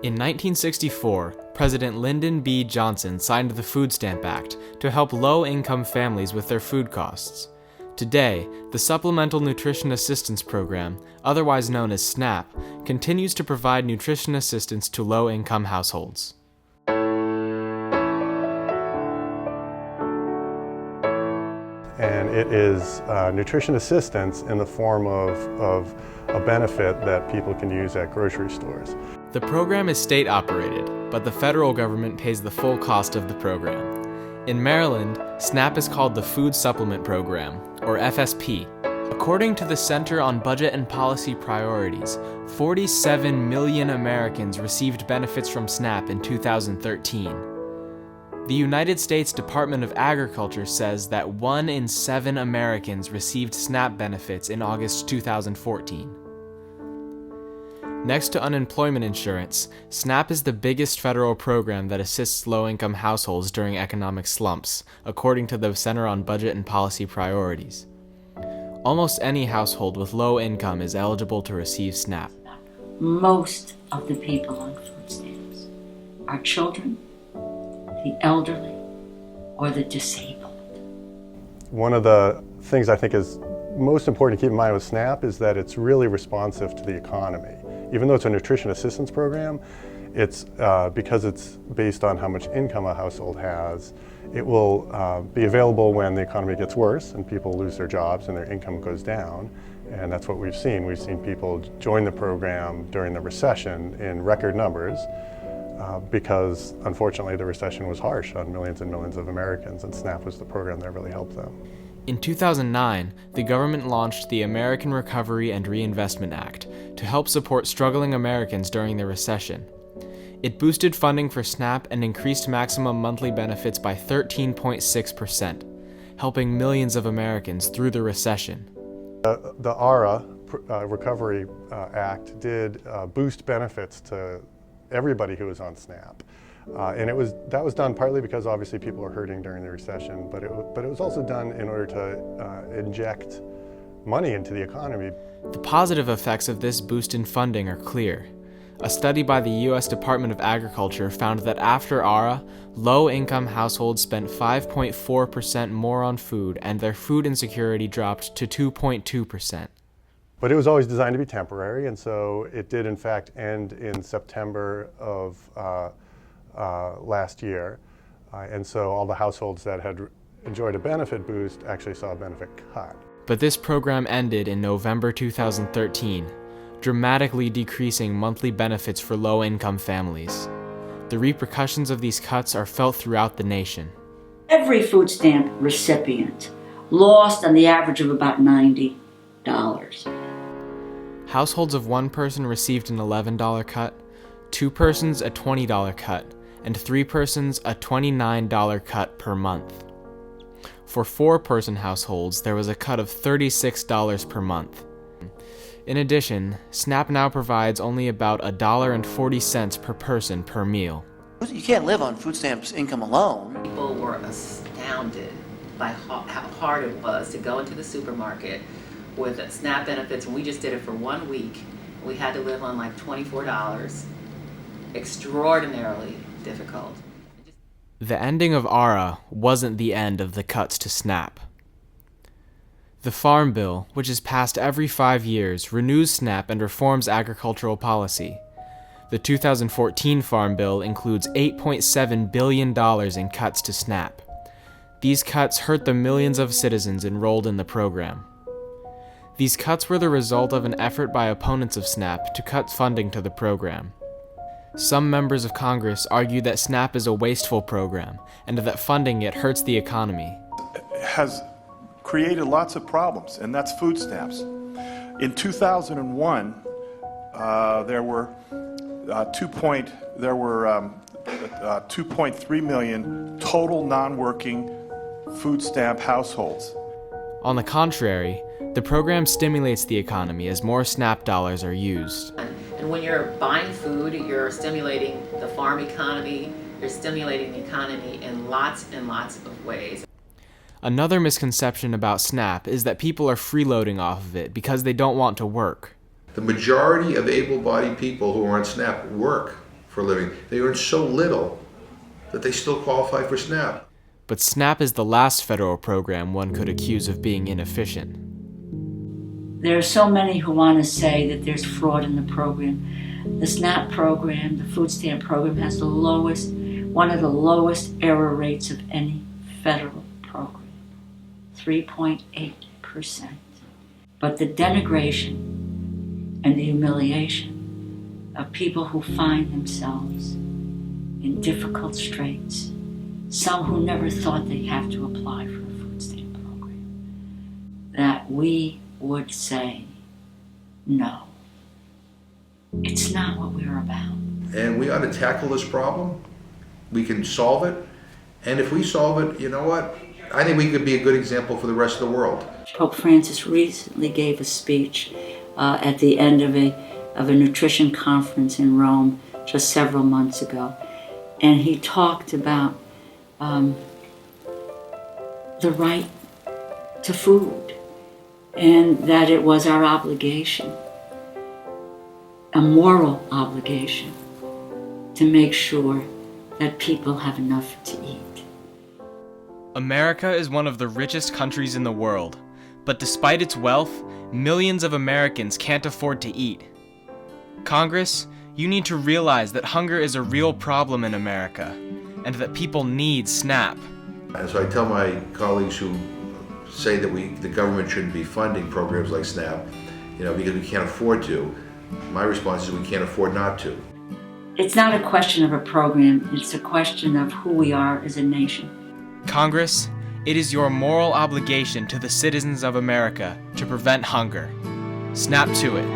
In 1964, President Lyndon B. Johnson signed the Food Stamp Act to help low-income families with their food costs. Today, the Supplemental Nutrition Assistance Program, otherwise known as SNAP, continues to provide nutrition assistance to low-income households. And it is nutrition assistance in the form of a benefit that people can use at grocery stores. The program is state-operated, but the federal government pays the full cost of the program. In Maryland, SNAP is called the Food Supplement Program, or FSP. According to the Center on Budget and Policy Priorities, 47 million Americans received benefits from SNAP in 2013. The United States Department of Agriculture says that 1 in 7 Americans received SNAP benefits in August 2014. Next to unemployment insurance, SNAP is the biggest federal program that assists low-income households during economic slumps, according to the Center on Budget and Policy Priorities. Almost any household with low income is eligible to receive SNAP. Most of the people on food stamps are children, the elderly, or the disabled. One of the things I think is most important to keep in mind with SNAP is that it's really responsive to the economy. Even though it's a nutrition assistance program, it's because it's based on how much income a household has, it will be available when the economy gets worse and people lose their jobs and their income goes down. And that's what we've seen. We've seen people join the program during the recession in record numbers because, unfortunately, the recession was harsh on millions and millions of Americans, and SNAP was the program that really helped them. In 2009, the government launched the American Recovery and Reinvestment Act to help support struggling Americans during the recession. It boosted funding for SNAP and increased maximum monthly benefits by 13.6%, helping millions of Americans through the recession. The ARA Recovery Act did boost benefits to everybody who was on SNAP. And that was done partly because obviously people were hurting during the recession, but it was also done in order to inject money into the economy. The positive effects of this boost in funding are clear. A study by the U.S. Department of Agriculture found that after ARA, low-income households spent 5.4% more on food, and their food insecurity dropped to 2.2%. But it was always designed to be temporary, and so it did in fact end in September of last year. And so all the households that had enjoyed a benefit boost actually saw a benefit cut. But this program ended in November 2013, dramatically decreasing monthly benefits for low-income families. The repercussions of these cuts are felt throughout the nation. Every food stamp recipient lost on the average of about $90. Households of one person received an $11 cut, 2 persons a $20 cut, and 3 persons a $29 cut per month. For 4-person households, there was a cut of $36 per month. In addition, SNAP now provides only about $1.40 per person per meal. You can't live on food stamps income alone. People were astounded by how hard it was to go into the supermarket with SNAP benefits, and we just did it for 1 week. We had to live on like $24. Extraordinarily difficult. The ending of ARA wasn't the end of the cuts to SNAP. The Farm Bill, which is passed every 5 years, renews SNAP and reforms agricultural policy. The 2014 Farm Bill includes $8.7 billion in cuts to SNAP. These cuts hurt the millions of citizens enrolled in the program. These cuts were the result of an effort by opponents of SNAP to cut funding to the program. Some members of Congress argue that SNAP is a wasteful program and that funding it hurts the economy. It has created lots of problems, and that's food stamps. In 2001, there were 2.3 million total non-working food stamp households. On the contrary, the program stimulates the economy as more SNAP dollars are used. And when you're buying food, you're stimulating the farm economy, you're stimulating the economy in lots and lots of ways. Another misconception about SNAP is that people are freeloading off of it because they don't want to work. The majority of able-bodied people who are on SNAP work for a living. They earn so little that they still qualify for SNAP. But SNAP is the last federal program one could accuse of being inefficient. There are so many who want to say that there's fraud in the program. The SNAP program, the food stamp program, has one of the lowest error rates of any federal program, 3.8%. But the denigration and the humiliation of people who find themselves in difficult straits, some who never thought they'd have to apply for a food stamp program, that we would say, no, it's not what we're about. And we ought to tackle this problem. We can solve it. And if we solve it, you know what? I think we could be a good example for the rest of the world. Pope Francis recently gave a speech at the end of a nutrition conference in Rome just several months ago. And he talked about the right to food, and that it was our obligation, a moral obligation, to make sure that people have enough to eat. America is one of the richest countries in the world, but despite its wealth, millions of Americans can't afford to eat. Congress, you need to realize that hunger is a real problem in America, and that people need SNAP. And so I tell my colleagues who say that the government shouldn't be funding programs like SNAP, because we can't afford to. My response is we can't afford not to. It's not a question of a program, it's a question of who we are as a nation. Congress, it is your moral obligation to the citizens of America to prevent hunger. Snap to it.